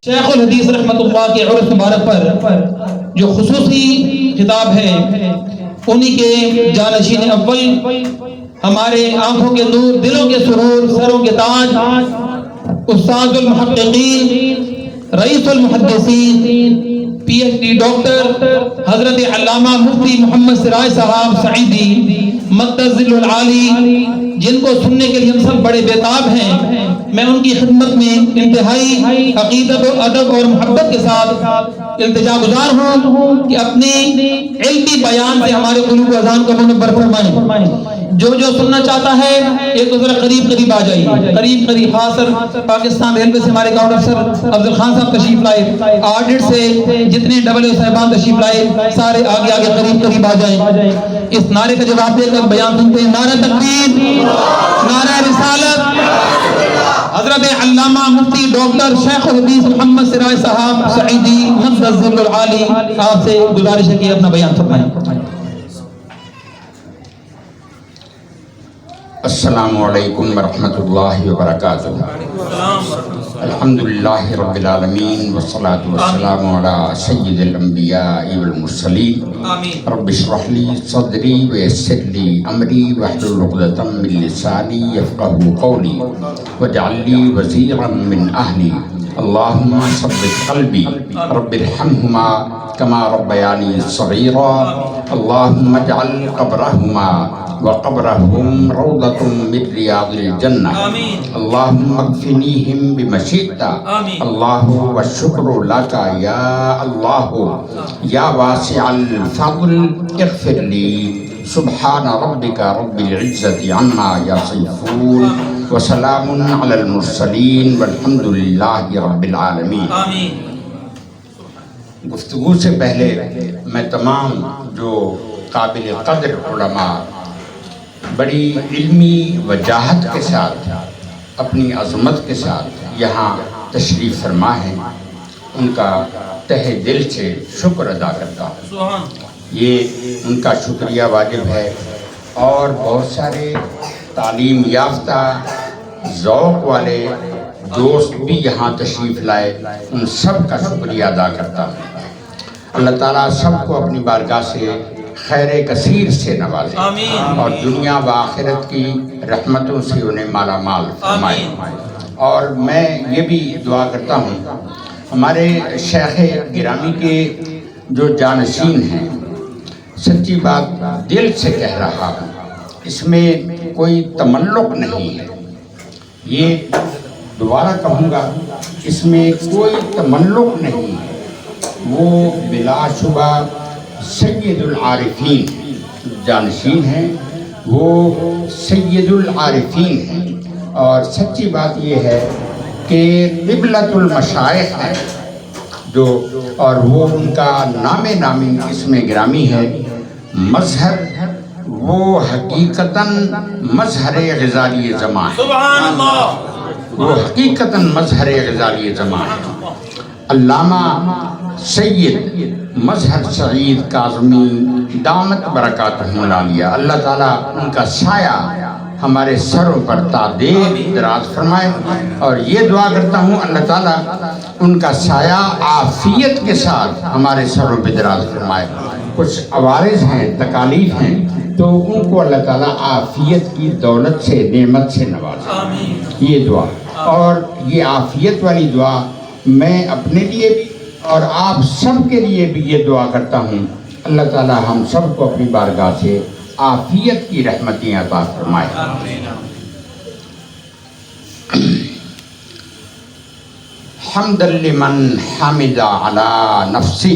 شیخ الحدیث رحمۃ اللہ کے عرس مبارک پر جو خصوصی خطاب ہے انہی کے جانشین اول، ہمارے آنکھوں کے نور، دلوں کے سرور، سروں کے تاج، استاذ المحققین، رئیس المحدثین، پی ایچ ڈی ڈاکٹر حضرت علامہ مفتی محمد سراج صاحب سعیدی مقدس ذل العالی، جن کو سننے کے لیے ہم سب بڑے بےتاب ہیں، میں ان کی خدمت میں انتہائی عقیدت و ادب اور محبت کے ساتھ التجا گزار ہوں کہ اپنے علمی بیان سے ہمارے قلوب و اذان کو منور فرمائیں۔ جو سننا چاہتا ہے ایک تو ذرا قریب آ جائیے، قریب خاص پاکستان ریلوے سے ہمارے اکاؤنٹ افسر افضل خان صاحب تشریف لائے، آڈٹ سے جتنے ڈبل صاحبان تشریف لائے، سارے آگے قریب آ جائیں۔ اس نعرے کا جواب دے کر بیان سنتے ہیں۔ نعرہ تکبیر، نعرہ رسالت۔ حضرت علامہ مفتی ڈاکٹر شیخ الحدیث محمد سراج صاحب سعیدی مقدس ذل العالی، آپ سے گزارش ہے کہ اپنا بیان فرمائیں۔ السلام علیکم ورحمۃ اللہ وبرکاتہ۔ الحمدللہ رب العالمین والصلاة والسلام علی سید الانبیاء والمرسلین۔ رب اشرح لی صدری ویسر لی امری واحلل عقدۃ من لسانی یفقهوا قولی واجعل لی وزیرا من اہلی۔ اللہم ثبت قلبی رب ارحمہما کما ربیانی صغیرا۔ اللہم اجعل قبرہما وقبرهم روضة من رياض الجنة۔ اللهم اكفنيهم بما شئت۔ الله والشكر لك يا الله يا واسع الفضل اغفر لي۔ سبحان ربك رب العزة عما يصفون وسلام على المرسلين والحمد لله رب العالمين۔ گفتگو سے پہلے میں تمام جو قابل قدر علماء بڑی علمی وجاہت کے ساتھ، اپنی عظمت کے ساتھ یہاں تشریف فرما ہیں، ان کا تہ دل سے شکر ادا کرتا ہوں۔ یہ ان کا شکریہ واجب ہے، اور بہت سارے تعلیم یافتہ ذوق والے دوست بھی یہاں تشریف لائے، ان سب کا شکریہ ادا کرتا ہوں۔ اللہ تعالیٰ سب کو اپنی بارگاہ سے خیر کثیر سے نوازے، اور دنیا و آخرت کی رحمتوں سے انہیں مالا مال فرمائے۔ اور میں یہ بھی دعا کرتا ہوں ہمارے شیخ گرامی کے جو جانشین ہیں، سچی بات دل سے کہہ رہا ہوں، اس میں کوئی تملق نہیں ہے، یہ دوبارہ کہوں گا، اس میں کوئی تملق نہیں ہے۔ وہ بلا شبہ سید العارفین جانشین ہیں، وہ سید العارفین ہیں، اور سچی بات یہ ہے کہ قبلۃ المشائخ ہیں جو، اور وہ ان کا نام نامی اسم گرامی ہے۔ مظہر وہ حقیقتاً مظہر غزالی زمان ہے، وہ حقیقتاً مظہر غزالی زمان ہے۔ علامہ سید مظہر سعید کاظمی دامت برکاتہ العالیہ، اللہ تعالیٰ ان کا سایہ ہمارے سروں پر تا دیر دراز فرمائے، اور یہ دعا کرتا ہوں اللہ تعالیٰ ان کا سایہ عافیت کے ساتھ ہمارے سروں پہ دراز فرمائے۔ کچھ عوارض ہیں، تکالیف ہیں، تو ان کو اللہ تعالیٰ عافیت کی دولت سے، نعمت سے نوازے، یہ دعا۔ اور یہ عافیت والی دعا میں اپنے لیے بھی اور آپ سب کے لیے بھی یہ دعا کرتا ہوں، اللہ تعالیٰ ہم سب کو اپنی بارگاہ سے عافیت کی رحمتیں عطا فرمائے۔ حمدا لمن حمد علی نفسہ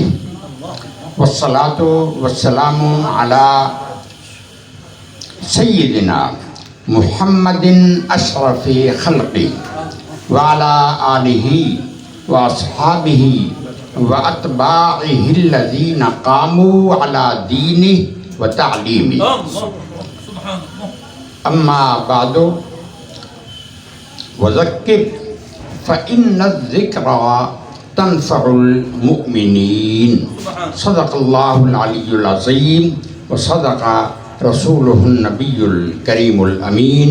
والصلاة والسلام علی سیدنا محمد اشرف خلقہ وعلی آلہ واصحابہ واتباعہ الذین قاموا علی دینہ وتعلیمہ۔ اما بعد وذکر فإن الذکرى تنفع المؤمنین۔ صدق اللہ العلی العظیم وصدق رسولہ النبی الکریم الامین۔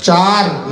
4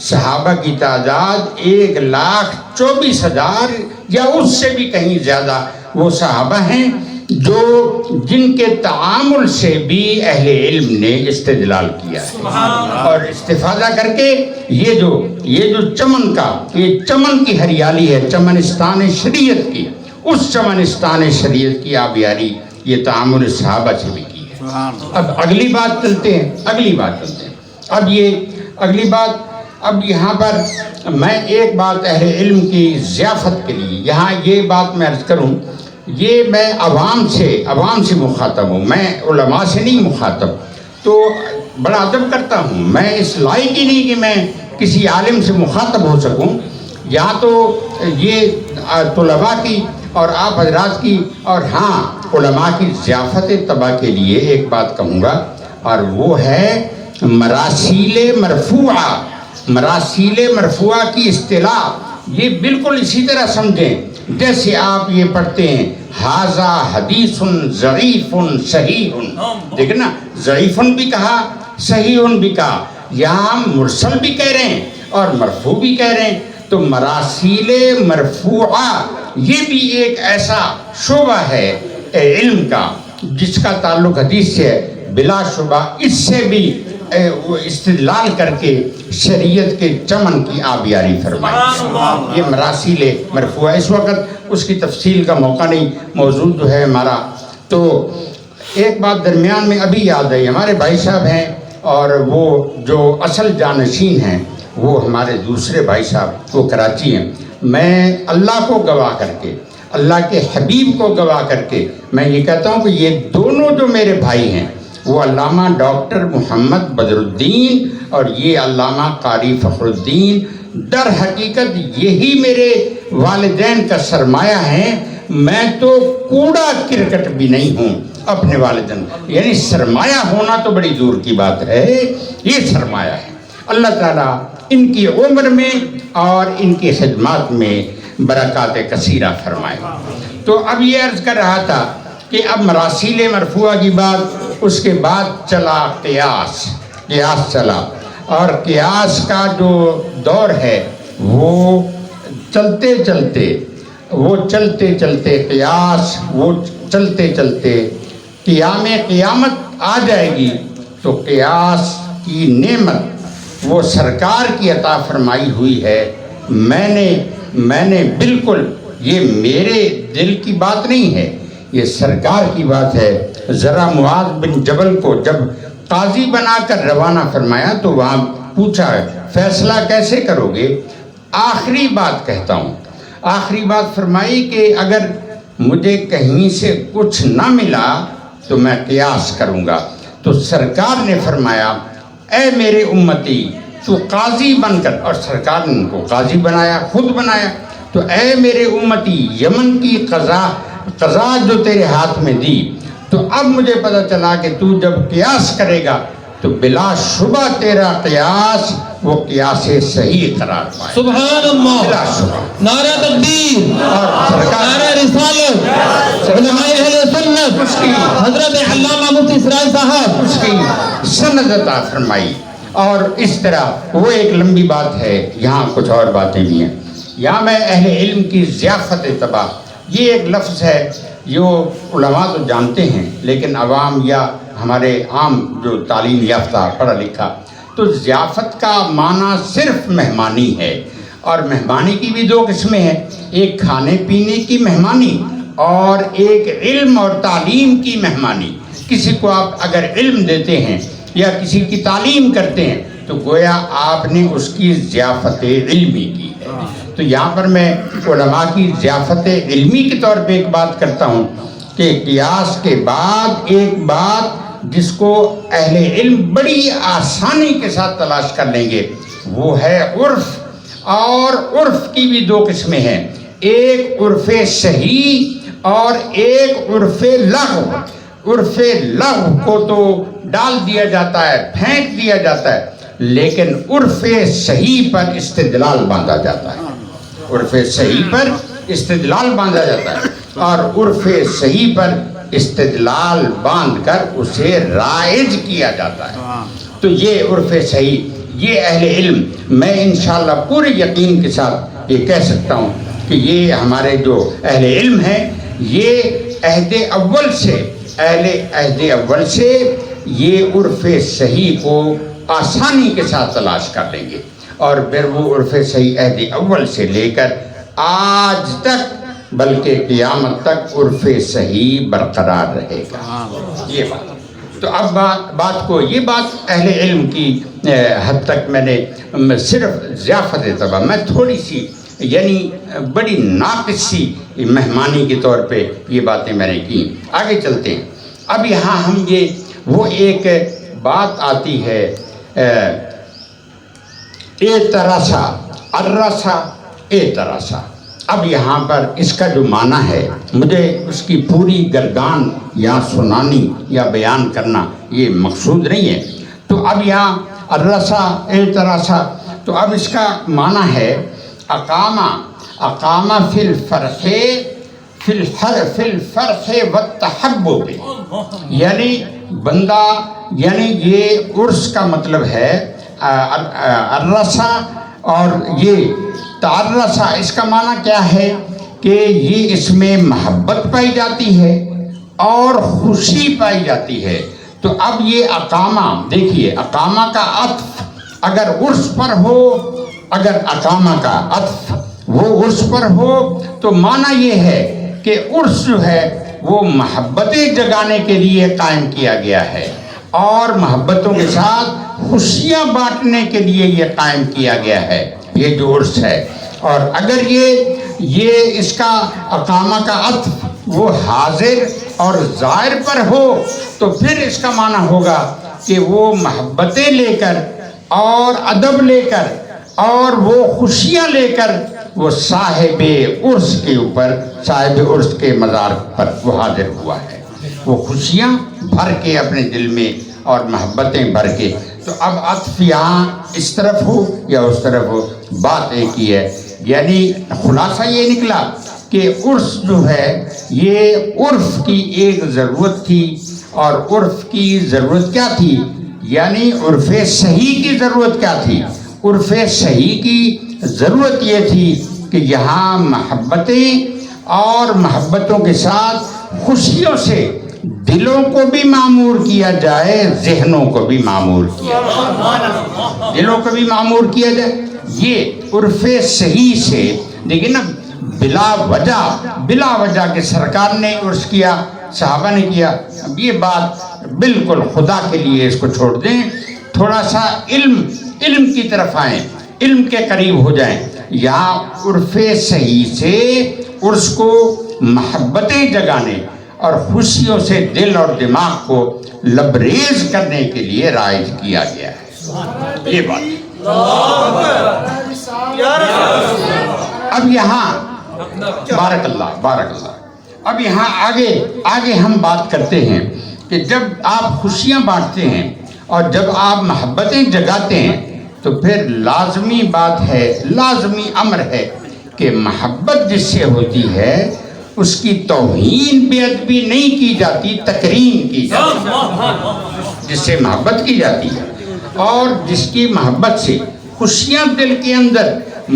صحابہ کی تعداد 1,24,000 یا اس سے بھی کہیں زیادہ وہ صحابہ ہیں جو جن کے تعامل سے بھی اہل علم نے استدلال کیا ہے اور استفادہ کر کے یہ جو چمن کی ہریالی ہے چمنستان شریعت کی، اس چمنستان شریعت کی آبیاری یہ تعامل صحابہ سے بھی کی ہے۔ اب اگلی بات چلتے ہیں اب یہاں پر میں ایک بات اہل علم کی ضیافت کے لیے یہاں یہ بات میں عرض کروں، یہ میں عوام سے مخاطب ہوں، میں علماء سے نہیں مخاطب، تو بڑا ادب کرتا ہوں، میں اس لائق ہی نہیں کہ میں کسی عالم سے مخاطب ہو سکوں، یا تو یہ طلباء کی اور آپ حضرات کی اور ہاں علماء کی ضیافت طبع کے لیے ایک بات کہوں گا، اور وہ ہے مراسیل مرفوعہ کی اصطلاح یہ بالکل اسی طرح سمجھیں جیسے آپ یہ پڑھتے ہیں ھذا حدیث ضعیف صحیح، دیکھیں نا، ضعیف بھی کہا صحیح بھی کہا، یہاں مرسل بھی کہہ رہے ہیں اور مرفوع بھی کہہ رہے ہیں، تو مراسیل مرفوعہ یہ بھی ایک ایسا شعبہ ہے علم کا جس کا تعلق حدیث سے ہے، بلا شبہ اس سے بھی استدلال کر کے شریعت کے چمن کی آبیاری فرمائی۔ یہ مراسیل مرفوعہ، اس وقت اس کی تفصیل کا موقع نہیں، موضوع جو ہے ہمارا، تو ایک بات درمیان میں ابھی یاد آئی، ہمارے بھائی صاحب ہیں اور وہ جو اصل جانشین ہیں وہ ہمارے دوسرے بھائی صاحب وہ کراچی ہیں، میں اللہ کو گواہ کر کے، اللہ کے حبیب کو گواہ کر کے میں یہ کہتا ہوں کہ یہ دونوں جو میرے بھائی ہیں وہ علامہ ڈاکٹر محمد بدر الدین اور یہ علامہ قاری فخر الدین در حقیقت یہی میرے والدین کا سرمایہ ہیں، میں تو کوڑا کرکٹ بھی نہیں ہوں اپنے والدین، یعنی سرمایہ ہونا تو بڑی دور کی بات ہے، یہ سرمایہ ہے۔ اللہ تعالیٰ ان کی عمر میں اور ان کی خدمات میں برکات کثیرہ فرمائے۔ تو اب یہ عرض کر رہا تھا کہ اب مراسیل مرفوعہ کی بات، اس کے بعد چلا قیاس چلا، اور قیاس کا جو دور ہے وہ چلتے چلتے قیامت آ جائے گی تو قیاس کی نعمت وہ سرکار کی عطا فرمائی ہوئی ہے، میں نے بالکل، یہ میرے دل کی بات نہیں ہے، یہ سرکار کی بات ہے۔ ذرا معاذ بن جبل کو جب قاضی بنا کر روانہ فرمایا تو وہاں پوچھا فیصلہ کیسے کرو گے؟ آخری بات کہتا ہوں، آخری بات فرمائی کہ اگر مجھے کہیں سے کچھ نہ ملا تو میں قیاس کروں گا، تو سرکار نے فرمایا اے میرے امتی تو قاضی بن کر، اور سرکار نے ان کو قاضی بنایا، خود بنایا، تو اے میرے امتی یمن کی قضا جو تیرے ہاتھ میں دی، تو اب مجھے پتہ چلا کہ تو جب قیاس کرے گا تو بلا شبہ تیرا قیاس وہ قیاس صحیح قرار پائے۔ سبحان اللہ، بلا شبہ، نعرہ تکبیر، اور سرکار نعرہ رسالت، علماء اہل سنت، حضرت علامہ مفتی اسرائیل صاحب اس کی سند عطا فرمائی۔ اور اس طرح وہ ایک لمبی بات ہے، یہاں کچھ اور باتیں بھی ہیں، یہاں میں اہل علم کی ضیافت طبع، یہ ایک لفظ ہے جو علماء تو جانتے ہیں لیکن عوام یا ہمارے عام جو تعلیم یافتہ پڑھا لکھا، تو ضیافت کا معنی صرف مہمانی ہے، اور مہمانی کی بھی دو قسمیں ہیں، ایک کھانے پینے کی مہمانی اور ایک علم اور تعلیم کی مہمانی۔ کسی کو آپ اگر علم دیتے ہیں یا کسی کی تعلیم کرتے ہیں تو گویا آپ نے اس کی ضیافت علمی کی ہے۔ تو یہاں پر میں علماء کی ضیافت علمی کے طور پہ ایک بات کرتا ہوں کہ قیاس کے بعد ایک بات جس کو اہل علم بڑی آسانی کے ساتھ تلاش کر لیں گے وہ ہے عرف، اور عرف کی بھی دو قسمیں ہیں، ایک عرف صحیح اور ایک عرف لغو۔ عرف لغو کو تو ڈال دیا جاتا ہے، پھینک دیا جاتا ہے، لیکن عرف صحیح پر استدلال باندھا جاتا ہے، عرف صحیح پر استدلال باندھا جاتا ہے، اور عرف صحیح پر استدلال باندھ کر اسے رائج کیا جاتا ہے۔ تو یہ عرف صحیح، یہ اہل علم، میں انشاءاللہ پورے یقین کے ساتھ یہ کہہ سکتا ہوں کہ یہ ہمارے جو اہل علم ہیں یہ عہد اول سے یہ عرف صحیح کو آسانی کے ساتھ تلاش کر لیں گے، اور پھر وہ عرف صحیح عہد اول سے لے کر آج تک بلکہ قیامت تک عرف صحیح برقرار رہے گا۔ یہ بات تو اب بات کو یہ بات اہل علم کی حد تک میں نے صرف ضیافت طبع میں تھوڑی سی یعنی بڑی ناقص سی مہمانی کے طور پہ یہ باتیں میں نے کی۔ آگے چلتے ہیں۔ اب یہاں ہم یہ وہ ایک بات آتی ہے اعتراسا، الرسا اعتراسا۔ اب یہاں پر اس کا جو معنی ہے مجھے اس کی پوری گردان یا سنانی یا بیان کرنا یہ مقصود نہیں ہے، تو اب یہاں الرسا اعتراسا، تو اب اس کا معنی ہے اقامہ فی الفرح والتحبب، یعنی بندہ، یعنی یہ عرس کا مطلب ہے الرسا، اور یہ تعرسا اس کا معنی کیا ہے کہ یہ اس میں محبت پائی جاتی ہے اور خوشی پائی جاتی ہے۔ تو اب یہ اقامہ، دیکھیے اقامہ کا عطف اگر عرس پر ہو، اگر اقامہ کا عطف وہ عرس پر ہو تو معنی یہ ہے کہ عرس جو ہے وہ محبتیں جگانے کے لیے قائم کیا گیا ہے اور محبتوں کے ساتھ خوشیاں بانٹنے کے لیے یہ قائم کیا گیا ہے، یہ جو عرس ہے۔ اور اگر یہ اس کا اقامہ کا عطف وہ حاضر اور ظاہر پر ہو تو پھر اس کا معنی ہوگا کہ وہ محبتیں لے کر اور ادب لے کر اور وہ خوشیاں لے کر وہ صاحب عرس کے اوپر، صاحب عرس کے مزار پر وہ حاضر ہوا ہے، وہ خوشیاں بھر کے اپنے دل میں اور محبتیں بھر کے۔ تو اب عطف یہاں اس طرف ہو یا اس طرف ہو، بات ایک ہی ہے، یعنی خلاصہ یہ نکلا کہ عرس جو ہے یہ عرف کی ایک ضرورت تھی، اور عرف کی ضرورت کیا تھی؟ یعنی عرف صحیح کی ضرورت کیا تھی؟ عرف صحیح کی ضرورت یہ تھی کہ یہاں محبتیں اور محبتوں کے ساتھ خوشیوں سے دلوں کو بھی معمور کیا جائے، ذہنوں کو بھی معمور کیا جائے، دلوں کو بھی معمور کیا جائے۔ یہ عرف صحیح سے دیکھیں نا، بلا وجہ کے سرکار نے عرس کیا، صحابہ نے کیا۔ اب یہ بات بالکل خدا کے لیے اس کو چھوڑ دیں، تھوڑا سا علم کی طرف آئیں، علم کے قریب ہو جائیں۔ یہاں عرف صحیح سے عرس کو محبتیں جگانے اور خوشیوں سے دل اور دماغ کو لبریز کرنے کے لیے رائج کیا گیا ہے، یہ بات۔ اب یہاں بارک اللہ، اب یہاں آگے ہم بات کرتے ہیں کہ جب آپ خوشیاں بانٹتے ہیں اور جب آپ محبتیں جگاتے ہیں تو پھر لازمی بات ہے، لازمی امر ہے کہ محبت جس سے ہوتی ہے اس کی توہین بے ادبی نہیں کی جاتی، تکریم کی جاتی ہے، جس سے محبت کی جاتی ہے، اور جس کی محبت سے خوشیاں دل کے اندر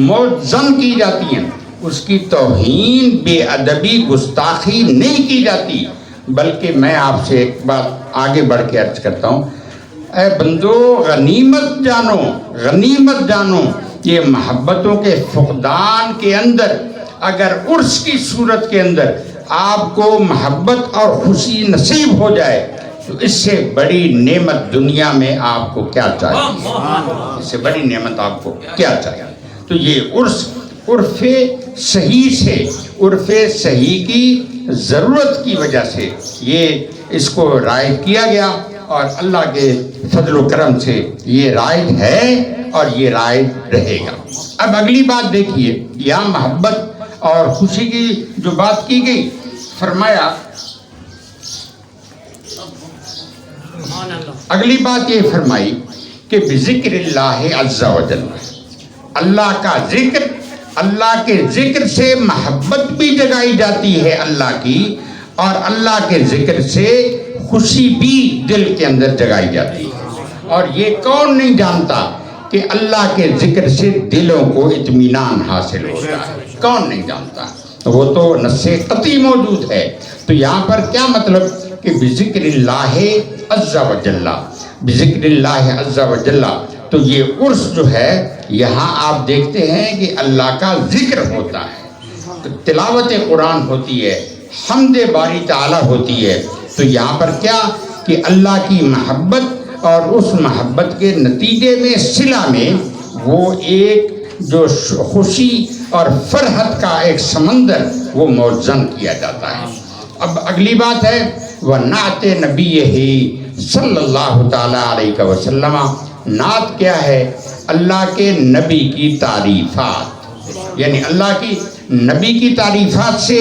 موزن کی جاتی ہیں اس کی توہین بے ادبی گستاخی نہیں کی جاتی۔ بلکہ میں آپ سے ایک بات آگے بڑھ کے عرض کرتا ہوں، اے بندو غنیمت جانو یہ محبتوں کے فقدان کے اندر اگر عرس کی صورت کے اندر آپ کو محبت اور خوشی نصیب ہو جائے تو اس سے بڑی نعمت دنیا میں آپ کو کیا چاہیے، اس سے بڑی نعمت آپ کو کیا چاہیے۔ تو یہ عرف صحیح سے، عرف صحیح کی ضرورت کی وجہ سے یہ اس کو رائج کیا گیا، اور اللہ کے فضل و کرم سے یہ رائج ہے اور یہ رائج رہے گا۔ اب اگلی بات دیکھیے، یہاں محبت اور خوشی کی جو بات کی گئی، فرمایا اگلی بات یہ فرمائی کہ بذکر اللہ عز و جل، اللہ کا ذکر، اللہ کے ذکر سے محبت بھی جگائی جاتی ہے اللہ کی، اور اللہ کے ذکر سے خوشی بھی دل کے اندر جگائی جاتی ہے۔ اور یہ کون نہیں جانتا کہ اللہ کے ذکر سے دلوں کو اطمینان حاصل ہوتا ہے؟ کون نہیں جانتا؟ وہ تو نص قطعی موجود ہے۔ تو یہاں پر کیا مطلب کہ بذکر اللہ عز و جل، بذکر اللہ عز و جل، تو یہ عرس جو ہے یہاں آپ دیکھتے ہیں کہ اللہ کا ذکر ہوتا ہے، تلاوت قرآن ہوتی ہے، حمد باری تعالیٰ ہوتی ہے۔ تو یہاں پر کیا کہ اللہ کی محبت اور اس محبت کے نتیجے میں صلہ میں وہ ایک جو خوشی اور فرحت کا ایک سمندر وہ موزن کیا جاتا ہے۔ اب اگلی بات ہے وَنَعْتِ نَبِيِّهِ صلی اللہ تعالیٰ علیہ وسلم۔ نعت کیا ہے؟ اللہ کے نبی کی تعریفات، یعنی اللہ کی نبی کی تعریفات سے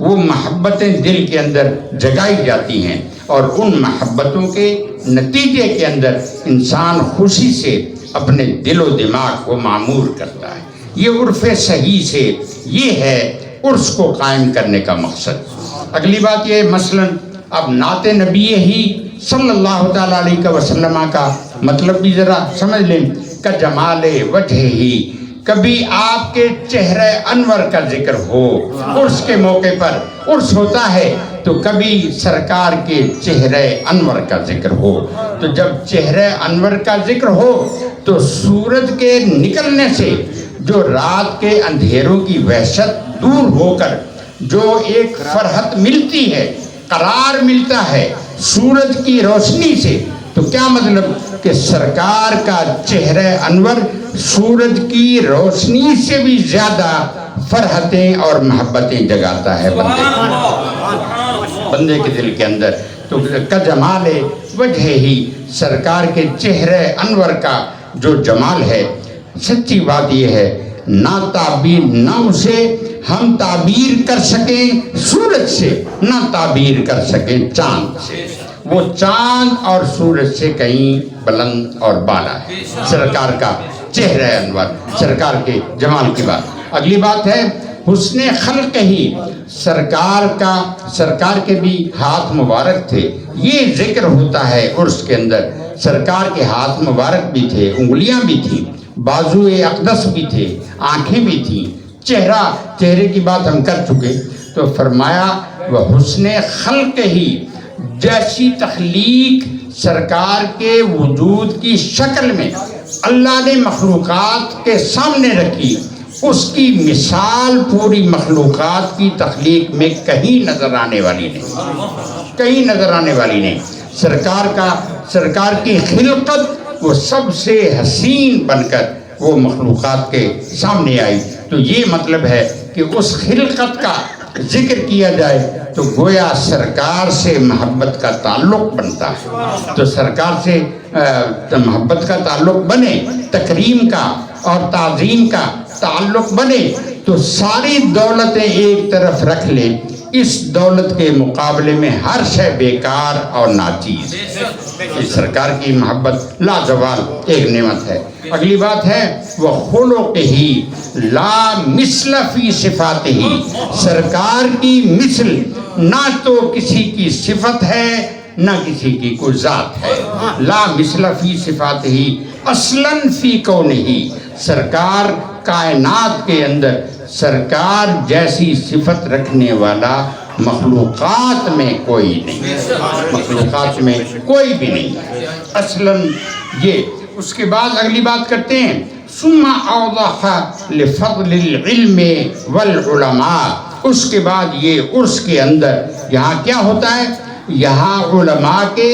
وہ محبتیں دل کے اندر جگائی جاتی ہیں، اور ان محبتوں کے نتیجے کے اندر انسان خوشی سے اپنے دل و دماغ کو معمور کرتا ہے۔ یہ عرف صحیح سے یہ ہے عرس کو قائم کرنے کا مقصد۔ اگلی بات یہ مثلاً اب نعت نبی ہی صلی اللہ تعالیٰ علیہ وسلم کا مطلب بھی ذرا سمجھ لیں۔ کجمال وجہ ہی، کبھی آپ کے چہرہ انور کا ذکر ہو، عرس کے موقع پر عرس ہوتا ہے تو کبھی سرکار کے چہرہ انور کا ذکر ہو۔ تو جب چہرہ انور کا ذکر ہو تو سورج کے نکلنے سے جو رات کے اندھیروں کی وحشت دور ہو کر جو ایک فرحت ملتی ہے، قرار ملتا ہے سورج کی روشنی سے، تو کیا مطلب کہ سرکار کا چہرہ انور سورج کی روشنی سے بھی زیادہ فرحتیں اور محبتیں جگاتا ہے بندے کے دل کے اندر۔ تو کجمال وجہ ہی، سرکار کے چہرہ انور کا جو جمال ہے، سچی بات یہ ہے نہ تعبیر، نہ اسے ہم تعبیر کر سکیں سورج سے، نہ تعبیر کر سکیں چاند سے۔ وہ چاند اور سورج سے کہیں بلند اور بالا ہے سرکار کا چہرہ انور، سرکار کے جمال کی بات۔ اگلی بات ہے حسن خلق ہی، سرکار کے بھی ہاتھ مبارک تھے، یہ ذکر ہوتا ہے عرس کے اندر۔ سرکار کے ہاتھ مبارک بھی تھے، انگلیاں بھی تھیں، بازو اقدس بھی تھے، آنکھیں بھی تھیں، چہرے کی بات ہم کر چکے۔ تو فرمایا وہ حسن خلق ہی، جیسی تخلیق سرکار کے وجود کی شکل میں اللہ نے مخلوقات کے سامنے رکھی، اس کی مثال پوری مخلوقات کی تخلیق میں کہیں نظر آنے والی نہیں، کہیں نظر آنے والی نہیں۔ سرکار کی خلقت وہ سب سے حسین بن کر وہ مخلوقات کے سامنے آئی۔ تو یہ مطلب ہے کہ اس خلقت کا ذکر کیا جائے تو گویا سرکار سے محبت کا تعلق بنتا ہے۔ تو سرکار سے محبت کا تعلق بنے، تکریم کا اور تعظیم کا تعلق بنے تو ساری دولتیں ایک طرف رکھ لے، اس دولت کے مقابلے میں ہر شے بیکار اور ناچیز۔ اس سرکار کی محبت لازوال ایک نعمت ہے۔ اگلی بات ہے وہ خلق ہی لا مثل فی صفات ہی، سرکار کی مثل نہ تو کسی کی صفت ہے نہ کسی کی کوئی ذات ہے۔ لا مثل فی صفات ہی اصلاً فی کون ہی، سرکار کائنات کے اندر سرکار جیسی صفت رکھنے والا مخلوقات میں کوئی نہیں، مخلوقات میں کوئی بھی نہیں اصلاً یہ۔ اس کے بعد اگلی بات کرتے ہیں ثم اوضح لفضل العلم والعلماء، اس کے بعد یہ عرس کے اندر یہاں کیا ہوتا ہے، یہاں علماء کے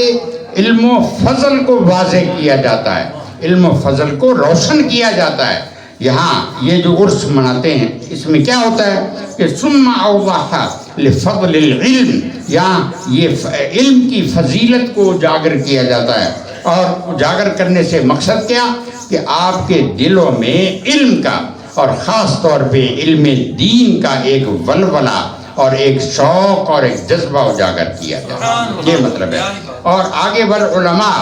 علم و فضل کو واضح کیا جاتا ہے، علم و فضل کو روشن کیا جاتا ہے۔ یہاں یہ جو عرس مناتے ہیں اس میں کیا ہوتا ہے کہ ثم اوضح لفضل العلم، یہاں یہ علم کی فضیلت کو اجاگر کیا جاتا ہے، اور اجاگر کرنے سے مقصد کیا کہ آپ کے دلوں میں علم کا اور خاص طور پہ علم دین کا ایک ولولہ اور ایک شوق اور ایک جذبہ اجاگر کیا جائے، یہ مطلب ہے۔ اور آگے بڑھ علماء،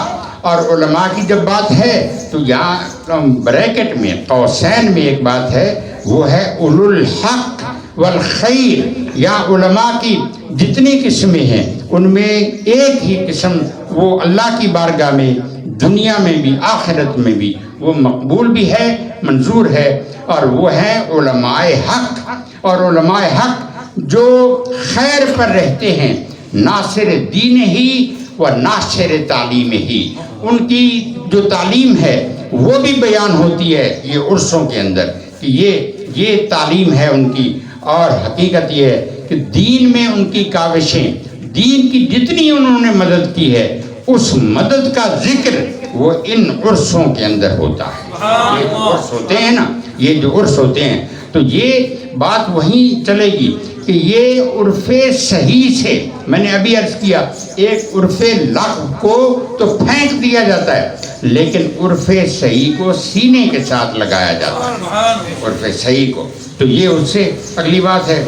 اور علماء کی جب بات ہے تو یہاں بریکٹ میں قوسین میں ایک بات ہے، وہ ہے اولو الحق والخیر، یا علماء کی جتنی قسمیں ہیں ان میں ایک ہی قسم وہ اللہ کی بارگاہ میں دنیا میں بھی آخرت میں بھی وہ مقبول بھی ہے، منظور ہے، اور وہ ہیں علماء حق. اور علماء حق جو خیر پر رہتے ہیں، ناصر دین ہی و ناشر تعلیم ہی. ان کی جو تعلیم ہے وہ بھی بیان ہوتی ہے یہ عرصوں کے اندر کہ یہ تعلیم ہے ان کی. اور حقیقت یہ ہے کہ دین میں ان کی کاوشیں، دین کی جتنی انہوں نے مدد کی ہے اس مدد کا ذکر وہ ان عرصوں کے اندر ہوتا ہے. یہ جو عرص ہوتے ہیں نا، یہ جو عرص ہوتے ہیں تو یہ بات وہیں چلے گی کہ یہ عرف صحیح سے، میں نے ابھی عرض کیا ایک عرف لغو کو تو پھینک دیا جاتا ہے لیکن عرف صحیح کو سینے کے ساتھ لگایا جاتا ہے، عرف صحیح کو. تو یہ اس سے اگلی بات ہے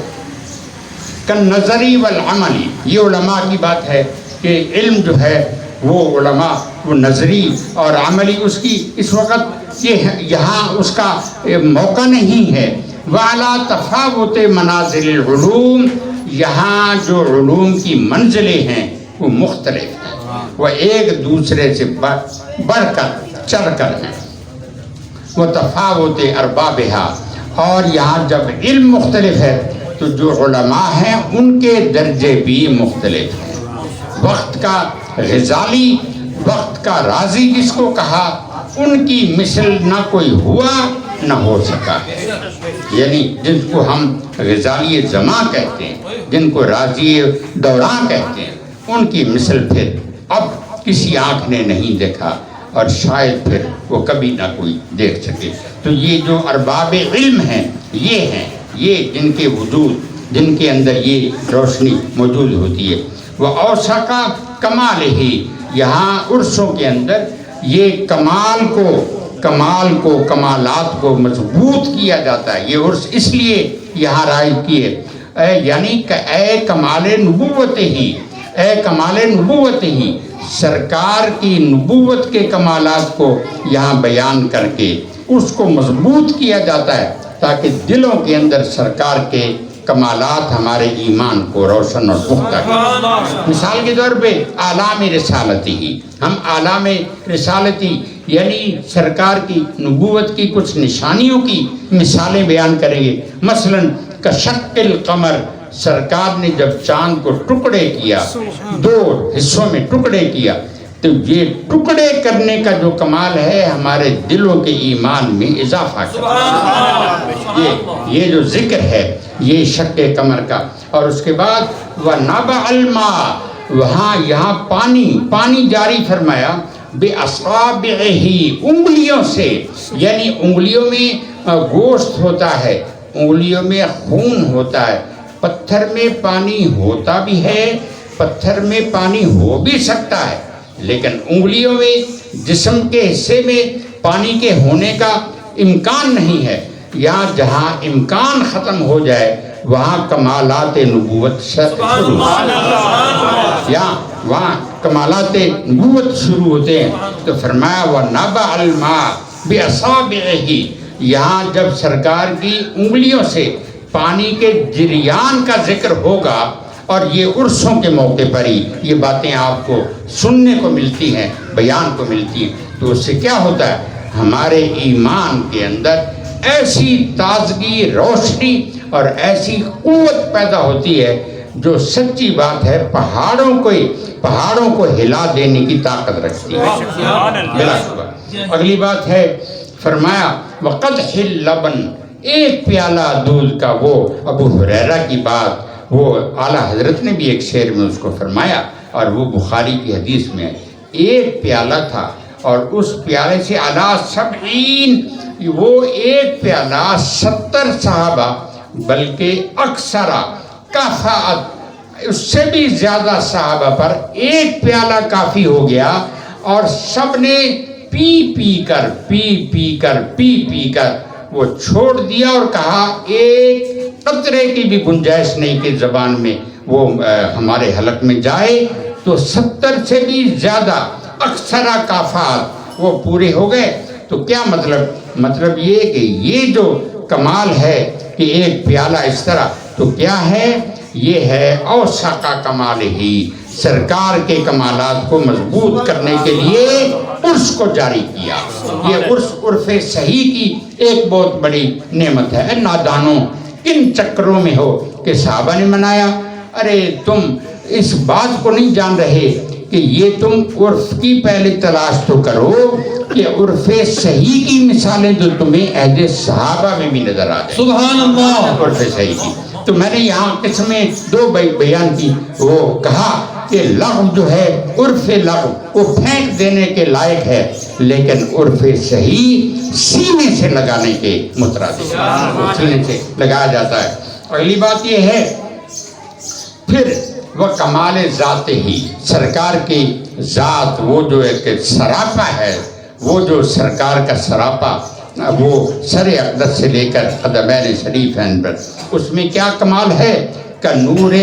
کن نظری والعملی. یہ علماء کی بات ہے کہ علم جو ہے وہ علماء وہ نظری اور عملی اس کی اس وقت یہاں اس کا موقع نہیں ہے. وَعَلَى تَفَاوُتِ مَنَازِلِ الْعُلُومِ، یہاں جو علوم کی منزلیں ہیں وہ مختلف ہیں، وہ ایک دوسرے سے بڑھ کر چڑھ کر ہیں. وَتَفَاوُتِ أَرْبَابِهَا، اور یہاں جب علم مختلف ہے تو جو علماء ہیں ان کے درجے بھی مختلف ہیں. وقت کا غزالی، وقت کا رازی جس کو کہا، ان کی مثل نہ کوئی ہوا نہ ہو سکا ہے. یعنی جن کو ہم غزالی زماں کہتے ہیں، جن کو رازی دوران کہتے ہیں، ان کی مثل پھر اب کسی آنکھ نے نہیں دیکھا اور شاید پھر وہ کبھی نہ کوئی دیکھ سکے. تو یہ جو ارباب علم ہیں یہ جن کے وجود، جن کے اندر یہ روشنی موجود ہوتی ہے. وہ اوسا کا کمال ہی، یہاں عرصوں کے اندر یہ کمال کو کمالات کو مضبوط کیا جاتا ہے. یہ عرص اس لیے یہاں رائج کیے یعنی کہ اے کمال نبوت ہی سرکار کی نبوت کے کمالات کو یہاں بیان کر کے اس کو مضبوط کیا جاتا ہے تاکہ دلوں کے اندر سرکار کے کمالات ہمارے ایمان کو روشن اور پختہ کریں. مثال کے طور پہ اعلام رسالتی ہی، ہم اعلام رسالتی یعنی سرکار کی نبوت کی کچھ نشانیوں کی مثالیں بیان کریں گے. مثلا کشق القمر، سرکار نے جب چاند کو ٹکڑے کیا، 2 حصوں میں ٹکڑے کیا، تو یہ ٹکڑے کرنے کا جو کمال ہے ہمارے دلوں کے ایمان میں اضافہ کرتا ہے. یہ جو ذکر ہے یہ شق قمر کا. اور اس کے بعد وَنَبَعَ الْمَاء، یہاں پانی جاری فرمایا بِأَصَابِعِهِ، انگلیوں سے، یعنی انگلیوں میں گوشت ہوتا ہے، انگلیوں میں خون ہوتا ہے. پتھر میں پانی ہوتا بھی ہے، پتھر میں پانی ہو بھی سکتا ہے، لیکن انگلیوں میں جسم کے حصے میں پانی کے ہونے کا امکان نہیں ہے. یہاں جہاں امکان ختم ہو جائے وہاں کمالات نبوت شروع وہاں کمالات نبوت شروع ہوتے ہیں. تو فرمایا وَنَبَعَ الْمَاءَ بِأَصَابِعِهِ، یہاں جب سرکار کی انگلیوں سے پانی کے جریان کا ذکر ہوگا، اور یہ عرصوں کے موقع پر ہی یہ باتیں آپ کو سننے کو ملتی ہیں، بیان کو ملتی ہیں، تو اس سے کیا ہوتا ہے ہمارے ایمان کے اندر ایسی تازگی، روشنی اور ایسی قوت پیدا ہوتی ہے جو سچی بات ہے پہاڑوں کو ہلا دینے کی طاقت رکھتی ہے. بلا شبہ. اگلی بات ہے فرمایا وَقَدْحِ اللَّبَنِ، ایک پیالہ دودھ کا. وہ ابو ہریرہ کی بات وہ اعلیٰ حضرت نے بھی ایک شعر میں اس کو فرمایا اور وہ بخاری کی حدیث میں ایک پیالہ تھا اور اس پیالے سے علی 70، وہ ایک پیالہ 70 صحابہ بلکہ اکثرا کفاءت، اس سے بھی زیادہ صحابہ پر ایک پیالہ کافی ہو گیا اور سب نے پی کر وہ چھوڑ دیا اور کہا ایک قطرے کی بھی گنجائش نہیں کہ زبان میں وہ ہمارے حلق میں جائے. تو 70 سے بھی زیادہ اکثرا کافات وہ پورے ہو گئے. تو کیا مطلب یہ کہ یہ جو کمال ہے کہ ایک پیالہ اس طرح تو کیا ہے؟ یہ ہے اوساقہ کمال ہی، سرکار کے کمالات کو مضبوط کرنے کے لیے عرس کو جاری کیا۔ یہ عرف صحیح کی ایک بہت بڑی نعمت ہے۔ نادانوں، کن چکروں میں ہو کہ صحابہ نے منایا؟ ارے تم اس بات کو نہیں جان رہے کہ یہ تم عرف کی پہلے تلاش تو کرو کہ عرف صحیح کی مثالیں جو تمہیں عہد صحابہ میں بھی نظر آ جائیں۔ سبحان اللہ۔ عرف صحیح کی تو میں نے یہاں قسمیں دو بیان کی، وہ کہا کہ لغو جو ہے، عرف لغو وہ پھینک دینے کے لائق ہے، لیکن عرف صحیح سینے سے لگانے کے مترادف ہے، وہ سینے سے لگایا جاتا ہے۔ اگلی بات یہ ہے پھر وہ کمال ذات ہی، سرکار کی ذات، وہ جو ایک سراپا ہے، وہ جو سرکار کا سراپا، وہ سر اقدس سے لے کر قدمین شریفین پر، اس میں کیا کمال ہے؟ کہ نور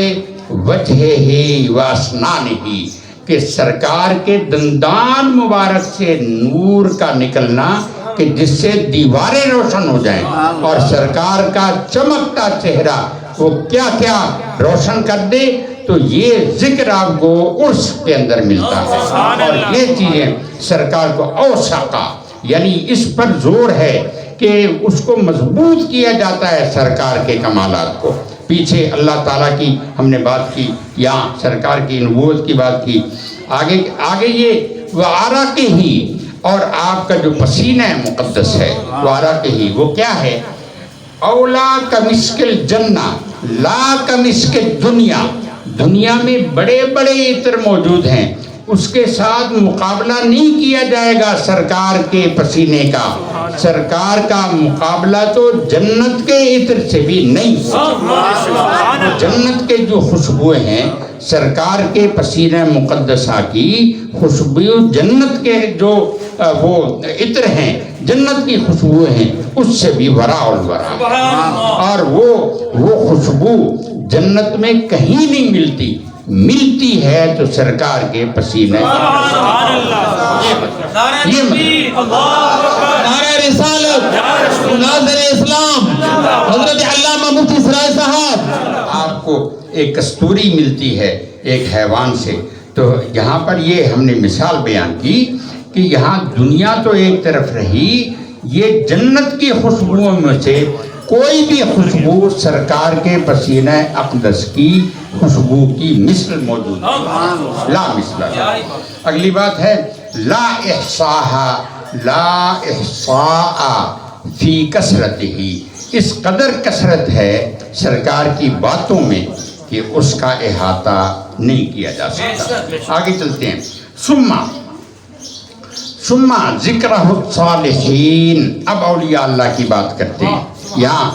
وجہ ہی واسنان ہی، کہ سرکار کے دندان مبارک سے نور کا نکلنا کہ جس سے دیواریں روشن ہو جائیں، اور سرکار کا چمکتا چہرہ وہ کیا کیا روشن کر دے، تو یہ ذکر آپ کو عرس کے اندر ملتا ہے۔ اور یہ چیزیں سرکار کو اوساقہ، یعنی اس پر زور ہے کہ اس کو مضبوط کیا جاتا ہے سرکار کے کمالات کو۔ پیچھے اللہ تعالیٰ کی ہم نے بات کی، یہاں سرکار کی نبوت کی بات کی، آگے یہ وعرق ہی، اور آپ کا جو پسینہ مقدس ہے وعرق ہی، وہ کیا ہے؟ اولا کمسک الجنہ لا کمسک الدنیا، دنیا میں بڑے بڑے عطر موجود ہیں، اس کے ساتھ مقابلہ نہیں کیا جائے گا سرکار کے پسینے کا۔ سرکار کا مقابلہ تو جنت کے عطر سے بھی نہیں ہوگا۔ جنت کے جو خوشبوئیں ہیں، سرکار کے پسینہ مقدسہ کی خوشبو، جنت کے جو وہ عطر ہیں، جنت کی خوشبوئیں ہیں، اس سے بھی وراء الورا، اور وہ خوشبو جنت میں کہیں نہیں ملتی ہے تو سرکار کے پسینے۔ یہ نعرہ رسالت، ناظر اسلام حضرت علامہ مفتی سراج صاحب۔ آپ کو ایک کستوری ملتی ہے ایک حیوان سے، تو یہاں پر یہ ہم نے مثال بیان کی کہ یہاں دنیا تو ایک طرف رہی، یہ جنت کی خوشبوؤں میں سے کوئی بھی خوشبو سرکار کے پسینہ اقدس کی خوشبو کی مثل موجود ہے، لا مثل۔ اگلی بات ہے لا احصاء فی کثرت ہی، اس قدر کثرت ہے سرکار کی باتوں میں کہ اس کا احاطہ نہیں کیا جا سکتا۔ آگے چلتے ہیں۔ ثم ذکرہ الصالحین، اب اولیاء اللہ کی بات کرتے ہیں۔ یہاں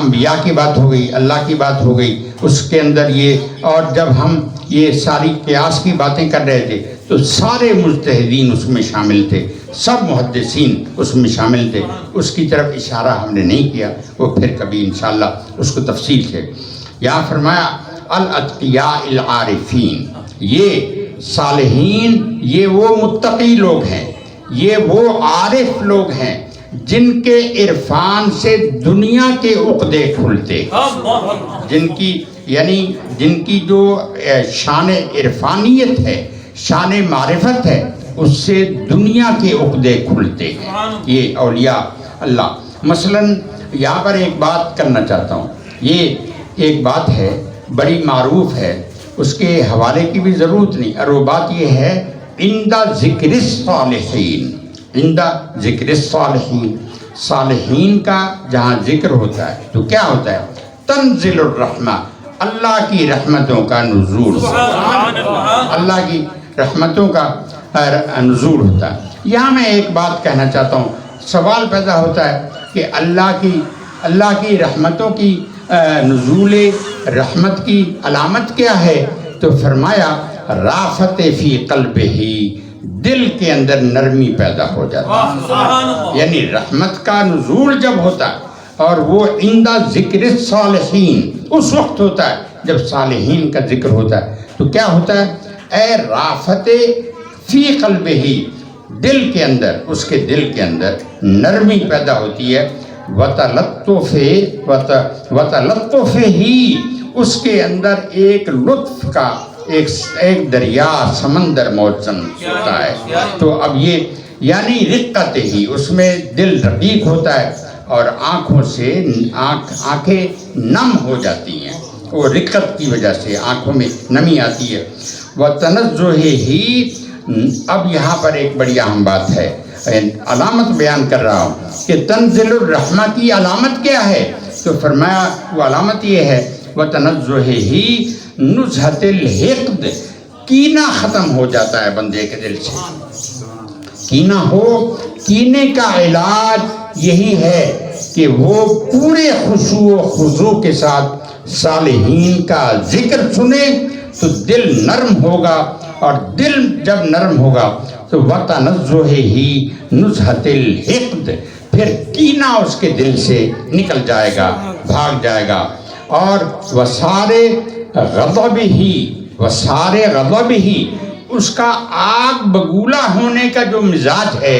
انبیاء کی بات ہو گئی، اللہ کی بات ہو گئی، اس کے اندر یہ، اور جب ہم یہ ساری قیاس کی باتیں کر رہے تھے تو سارے مجتہدین اس میں شامل تھے، سب محدثین اس میں شامل تھے، اس کی طرف اشارہ ہم نے نہیں کیا، وہ پھر کبھی انشاءاللہ اس کو تفصیل سے۔ یہاں فرمایا الاتقیاء العارفین، یہ صالحین، یہ وہ متقی لوگ ہیں، یہ وہ عارف لوگ ہیں جن کے عرفان سے دنیا کے عقدے کھلتے، جن کی جو شان عرفانیت ہے، شان معرفت ہے، اس سے دنیا کے عقدے کھلتے ہیں یہ اولیاء اللہ۔ مثلا یہاں پر ایک بات کرنا چاہتا ہوں، یہ ایک بات ہے بڑی معروف ہے، اس کے حوالے کی بھی ضرورت نہیں، اور وہ بات یہ ہے عند ذکر الصالحین، عند ذکر الصالحین، صالحین کا جہاں ذکر ہوتا ہے تو کیا ہوتا ہے؟ تنزل الرحمہ، اللہ کی رحمتوں کا نزول، اللہ کی رحمتوں کا نزول ہوتا ہے۔ یہاں میں ایک بات کہنا چاہتا ہوں، سوال پیدا ہوتا ہے کہ اللہ کی رحمتوں کی نزول رحمت کی علامت کیا ہے؟ تو فرمایا رافت فی قلبہ، دل کے اندر نرمی پیدا ہو جاتا ہے، یعنی رحمت کا نزول جب ہوتا ہے، اور وہ عند ذکر الصالحین اس وقت ہوتا ہے جب صالحین کا ذکر ہوتا ہے، تو کیا ہوتا ہے؟ اے رافت فی قلبہ، دل کے اندر، اس کے دل کے اندر نرمی پیدا ہوتی ہے، وتلطف ہی، اس کے اندر ایک لطف کا ایک دریا سمندر موجود ہوتا ہے. تو اب یہ یعنی رقت ہی، اس میں دل رقیق ہوتا ہے اور آنکھوں سے آنکھیں نم ہو جاتی ہیں، وہ رقت کی وجہ سے آنکھوں میں نمی آتی ہے. وتنزہ ہی، اب یہاں پر ایک بڑی اہم بات ہے، علامت بیان کر رہا ہوں کہ تنزل الرحمہ کی علامت کیا ہے. تو فرمایا وہ علامت یہ ہے وتنزہ ہی نزہۃ الحقد، کینہ ختم ہو جاتا ہے بندے کے دل سے. کینہ ہو، کینے کا علاج یہی ہے کہ وہ پورے خشوع و خضوع کے ساتھ صالحین کا ذکر سنے تو دل نرم ہوگا، اور دل جب نرم ہوگا تو وتنزہ ہی نزہۃ الحقد، پھر کینہ اس کے دل سے نکل جائے گا، بھاگ جائے گا. اور وسارے غضب ہی، اس کا آگ بگولا ہونے کا جو مزاج ہے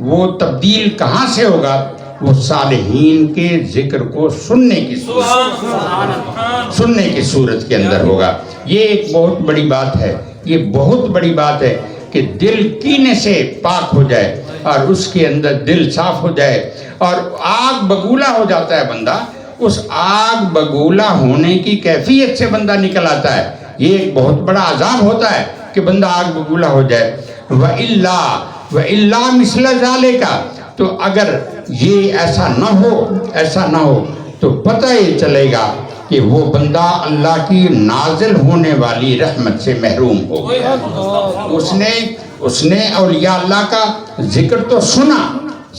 وہ تبدیل کہاں سے ہوگا؟ وہ صالحین کے ذکر کو سننے کی صورت کے اندر ہوگا. یہ ایک بہت بڑی بات ہے، یہ بہت بڑی بات ہے کہ دل کینے سے پاک ہو جائے اور اس کے اندر دل صاف ہو جائے اور آگ بگولا ہو جاتا ہے بندہ. اس آگ بگولا ہونے کی کیفیت سے بندہ نکل آتا ہے. یہ ایک بہت بڑا عذاب ہوتا ہے کہ بندہ آگ بگولا ہو جائے. وَإِلَّا مِثْلَ ذَلِكَ، تو اگر یہ ایسا نہ ہو تو پتہ ہی چلے گا کہ وہ بندہ اللہ کی نازل ہونے والی رحمت سے محروم ہو گیا. اس نے اولیاء اللہ کا ذکر تو سنا،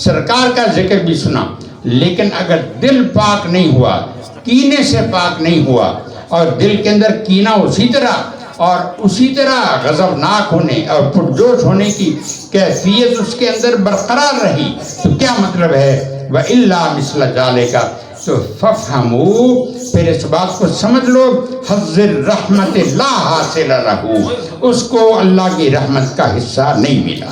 سرکار کا ذکر بھی سنا، لیکن اگر دل پاک نہیں ہوا، کینے سے پاک نہیں ہوا، اور دل کے اندر کینہ اسی طرح غضبناک ہونے اور پرجوش ہونے کی کیفیت اس کے اندر برقرار رہی، تو کیا مطلب ہے وَإِلَّا مِثْلَ ذَلِكَ؟ تو فَافْهَمُوا، پھر اس بات کو سمجھ لو، حَظِّ الرَّحْمَةِ لَا حَاصِلَ لَهُ، اس کو اللہ کی رحمت کا حصہ نہیں ملا،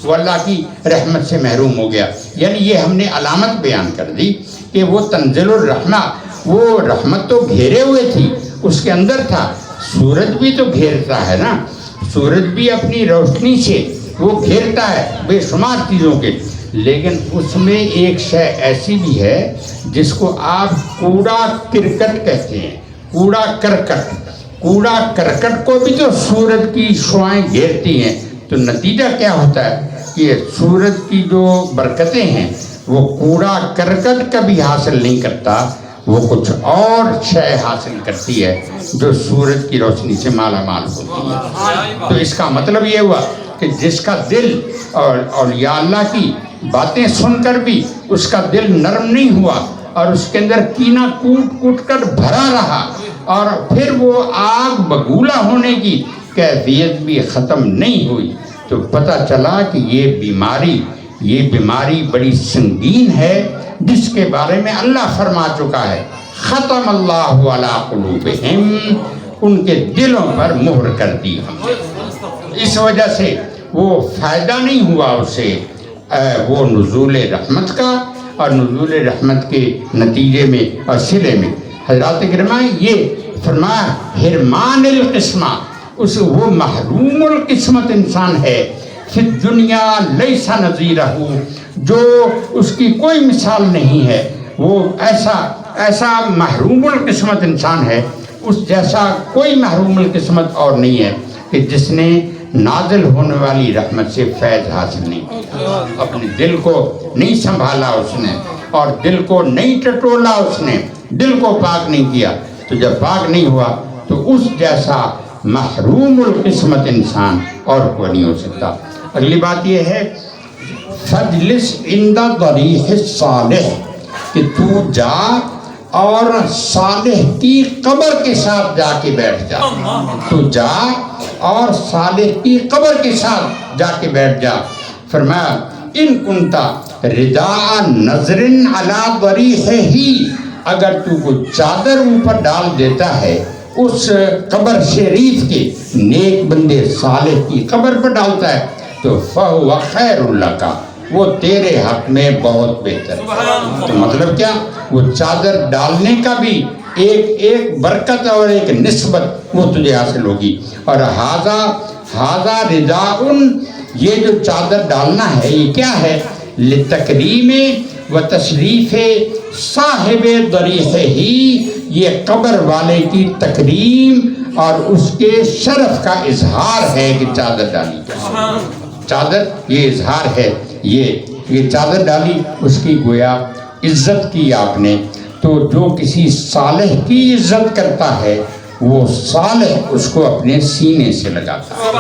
وہ اللہ کی رحمت سے محروم ہو گیا. یعنی یہ ہم نے علامت بیان کر دی کہ وہ تنزل الرحمہ، وہ رحمت تو گھیرے ہوئے تھی، اس کے اندر تھا. سورج بھی تو گھیرتا ہے نا، سورج بھی اپنی روشنی سے وہ گھیرتا ہے بے شمار چیزوں کے، لیکن اس میں ایک شے ایسی بھی ہے جس کو آپ کوڑا کرکٹ کہتے ہیں. کوڑا کرکٹ کو بھی تو سورج کی شعائیں گھیرتی ہیں. تو نتیجہ کیا ہوتا ہے کہ سورج کی جو برکتیں ہیں وہ کوڑا کرکٹ کبھی حاصل نہیں کرتا، وہ کچھ اور شے حاصل کرتی ہے جو سورج کی روشنی سے مالا مال ہوتی ہے. تو اس کا مطلب یہ ہوا کہ جس کا دل اور اولیاء اللہ کی باتیں سن کر بھی اس کا دل نرم نہیں ہوا اور اس کے اندر کینہ کوٹ کر بھرا رہا اور پھر وہ آگ بگولا ہونے کی کیفیت بھی ختم نہیں ہوئی، تو پتہ چلا کہ یہ بیماری بڑی سنگین ہے، جس کے بارے میں اللہ فرما چکا ہے ختم اللہ علی قلوبہم، ان کے دلوں پر مہر کر دی ہم نے. اس وجہ سے وہ فائدہ نہیں ہوا اسے وہ نزول رحمت کا، اور نزول رحمت کے نتیجے میں اور صلے میں حضرات کرام یہ فرمایا حرمان القسمہ، وہ محروم القسمت انسان ہے. فی الدنیا لیس نظیرہ، جو اس کی کوئی مثال نہیں ہے، وہ ایسا محروم القسمت انسان ہے، اس جیسا کوئی محروم القسمت اور نہیں ہے کہ جس نے نازل ہونے والی رحمت سے فیض حاصل نہیں کیا، اپنے دل کو نہیں سنبھالا اس نے، اور دل کو نہیں ٹٹولا اس نے، دل کو پاک نہیں کیا. تو جب پاک نہیں ہوا تو اس جیسا محروم القسمت انسان اور کوئی نہیں ہو سکتا. اگلی بات یہ ہے فجلس عند ضریح الصالح، کہ تو جا اور صالح کی قبر کے ساتھ جا کے بیٹھ جا. تو جا اور صالح کی قبر کے ساتھ جا کے بیٹھ جا. فرمایا ان کنتا رداء نظر علی ضریحہ، اگر تو کوئی چادر اوپر ڈال دیتا ہے اس قبر شریف کے، نیک بندے صالح کی قبر پر ڈالتا ہے، تو فَهُوَ خَيْرٌ لَكَ، وہ تیرے حق میں بہت بہتر ہے۔ تو مطلب کیا؟ وہ چادر ڈالنے کا بھی ایک برکت اور ایک نسبت وہ تجھے حاصل ہوگی۔ اور ہاذا رداء، یہ جو چادر ڈالنا ہے یہ کیا ہے؟ لتکریم و تشریف صاحب ضریح ہی، یہ قبر والے کی تکریم اور اس کے شرف کا اظہار ہے کہ چادر ڈالی جائے۔ چادر یہ اظہار ہے، یہ چادر ڈالی، اس کی گویا عزت کی آپ نے۔ تو جو کسی صالح کی عزت کرتا ہے وہ صالح اس کو اپنے سینے سے لگاتا ہے،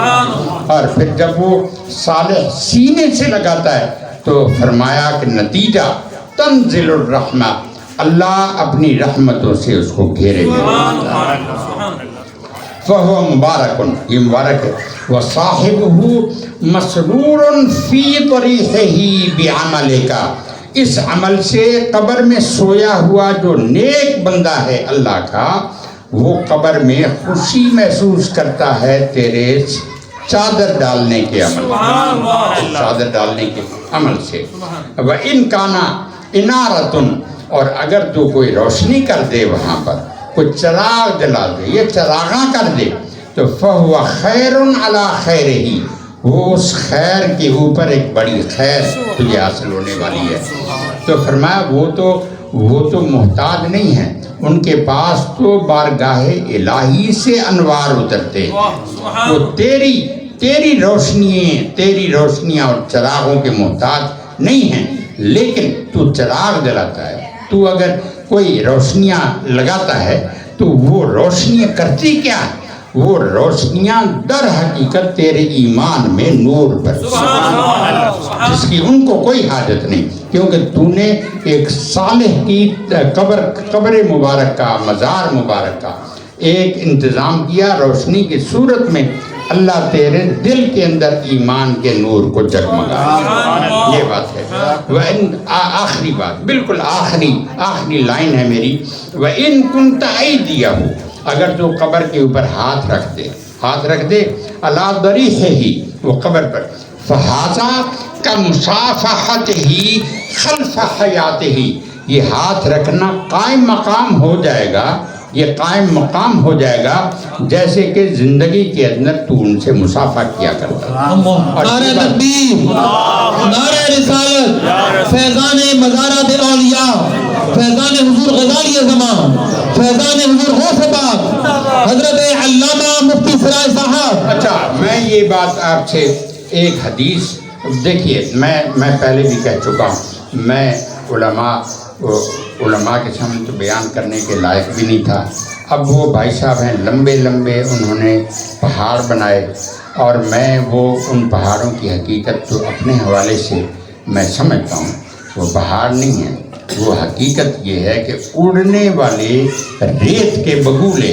اور پھر جب وہ صالح سینے سے لگاتا ہے تو فرمایا کہ نتیجہ تنزل الرحمہ، اللہ اپنی رحمتوں سے اس کو گھیرے میں فہو مبارکن، یہ مبارک ہے۔ وصاحبہ مسرور فی طریحہ بعملک، اس عمل سے قبر میں سویا ہوا جو نیک بندہ ہے اللہ کا، وہ قبر میں خوشی محسوس کرتا ہے تیرے چادر ڈالنے کے عمل سے، چادر ڈالنے کے عمل سے۔ وَإِنْ كَانَ إِنَارَةٌ، اور اگر تو کوئی روشنی کر دے، وہاں پر کوئی چراغ جلا دے، یہ چراغاں کر دے، تو فَهُوَ خَيْرٌ عَلَى خَيْرِهِ، وہ اس خیر کے اوپر ایک بڑی خیر تجھے حاصل ہونے والی ہے۔ تو فرمایا وہ تو محتاج نہیں ہیں، ان کے پاس تو بارگاہ الہی سے انوار اترتے ہیں، وہ تیری روشنیاں اور چراغوں کے محتاج نہیں ہیں، لیکن تو چراغ جلاتا ہے، تو اگر کوئی روشنیاں لگاتا ہے تو وہ روشنیاں کرتی کیا ہے؟ وہ روشنیاں در حقیقت تیرے ایمان میں نور بھرتی ہیں، جس کی ان کو کوئی حاجت نہیں، کیونکہ تو نے ایک صالح کی قبر مبارک کا، مزار مبارک کا ایک انتظام کیا روشنی کی صورت میں۔ اللہ تیرے دل کے اندر ایمان کے نور کو جگمگا، یہ بات ہے۔ آخری بات، بالکل آخری لائن ہے میری۔ وَإِن كُنْتَ أَيْدِيَهُ، اگر تو قبر کے اوپر ہاتھ رکھ دے عَلَى ضَرِيحِهِ، وہ قبر پر، فَهَذَا كَمُصَافَحَتِهِ خَلْفَ حَيَاتِهِ، یہ ہاتھ رکھنا قائم مقام ہو جائے گا، یہ قائم مقام ہو جائے گا جیسے کہ زندگی کے اندر تو ان سے مصافحہ کیا کرتا ہے۔ نعرہ تکبیر، نعرہ رسالت، فیضان مزارات اولیاء، فیضان حضور غزالی زمان، فیضان حضور غوث پاک حضرت علامہ مفتی سراج صاحب۔ اچھا، میں یہ بات آپ سے ایک حدیث، دیکھیے میں پہلے بھی کہہ چکا ہوں، میں علماء کے سامنے تو بیان کرنے کے لائق بھی نہیں تھا۔ اب وہ بھائی صاحب ہیں، لمبے انہوں نے پہاڑ بنائے، اور میں وہ ان پہاڑوں کی حقیقت تو اپنے حوالے سے میں سمجھتا ہوں، وہ پہاڑ نہیں ہیں، وہ حقیقت یہ ہے کہ اڑنے والے ریت کے بگولے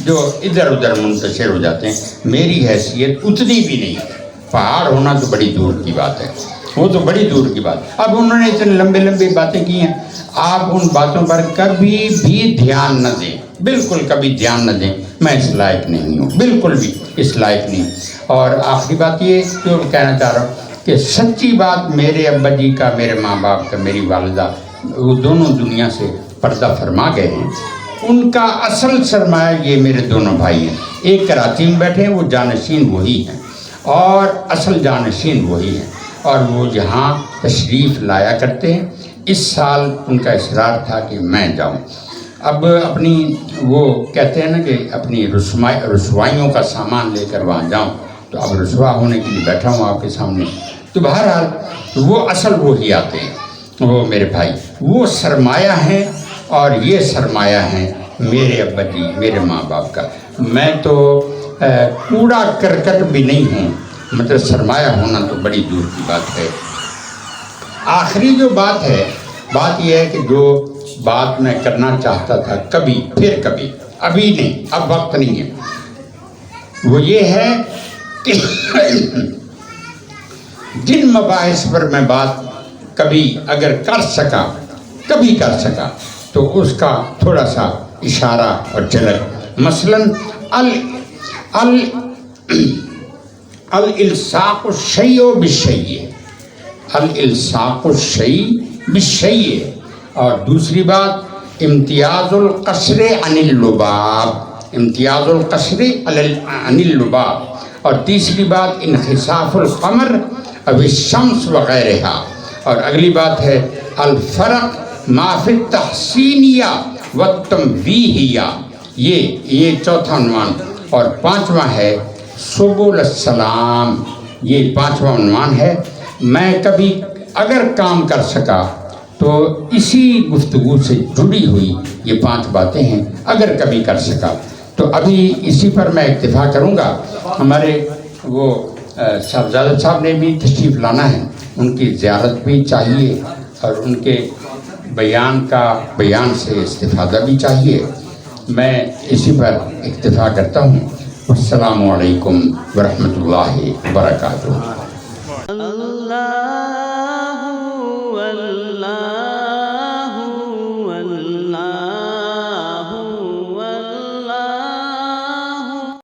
جو ادھر ادھر منتشر ہو جاتے ہیں۔ میری حیثیت اتنی بھی نہیں ہے، پہاڑ ہونا تو بڑی دور کی بات ہے، وہ تو بڑی دور کی بات۔ اب انہوں نے اتنے لمبی باتیں کی ہیں، آپ ان باتوں پر کبھی بھی دھیان نہ دیں، بالکل کبھی دھیان نہ دیں، میں اس لائق نہیں ہوں، بالکل بھی اس لائق نہیں۔ اور آخری بات یہ جو کہنا چاہ رہا ہوں کہ سچی بات، میرے ابا جی کا، میرے ماں باپ کا، میری والدہ، وہ دونوں دنیا سے پردہ فرما گئے ہیں۔ ان کا اصل سرمایہ یہ میرے دونوں بھائی ہیں، ایک کراچی میں بیٹھے ہیں، وہ جانشین وہی ہیں، اور اصل جانشین وہی ہیں، اور وہ یہاں تشریف لایا کرتے ہیں۔ اس سال ان کا اصرار تھا کہ میں جاؤں۔ اب اپنی وہ کہتے ہیں نا کہ اپنی رسوائیوں کا سامان لے کر وہاں جاؤں، تو اب رسوا ہونے کے لیے بیٹھا ہوں آپ کے سامنے۔ تو بہرحال وہ اصل وہی آتے ہیں، وہ میرے بھائی، وہ سرمایہ ہیں، اور یہ سرمایہ ہیں میرے ابا جی، میرے ماں باپ کا۔ میں تو کوڑا کرکٹ بھی نہیں ہوں، مطلب سرمایہ ہونا تو بڑی دور کی بات ہے۔ آخری جو بات ہے، بات یہ ہے کہ جو بات میں کرنا چاہتا تھا کبھی پھر کبھی، ابھی نہیں، اب وقت نہیں ہے، وہ یہ ہے کہ جن مباحث پر میں بات کبھی اگر کر سکا تو اس کا تھوڑا سا اشارہ اور جھلک، مثلاً الالصاق الشیء بالشیء، الالصاق الشیء بالشیء، اور دوسری بات امتیاز القصر عن اللباب، امتیاز القصر عن اللباب، اور تیسری بات انخساف القمر او الشمس وغیرہ، اور اگلی بات ہے الفرق ما فی التحسینیہ والتنبیہیہ، یہ چوتھا عنوان، اور پانچواں ہے سبل السلام، یہ پانچواں عنوان ہے۔ میں کبھی اگر کام کر سکا تو اسی گفتگو سے جڑی ہوئی یہ 5 باتیں ہیں، اگر کبھی کر سکا تو ابھی اسی پر میں اکتفا کروں گا۔ ہمارے وہ صاحبزادہ صاحب نے بھی تشریف لانا ہے، ان کی زیارت بھی چاہیے اور ان کے بیان سے استفادہ بھی چاہیے۔ میں اسی پر اکتفا کرتا ہوں۔ السلام علیکم ورحمۃ اللہ وبرکاتہ۔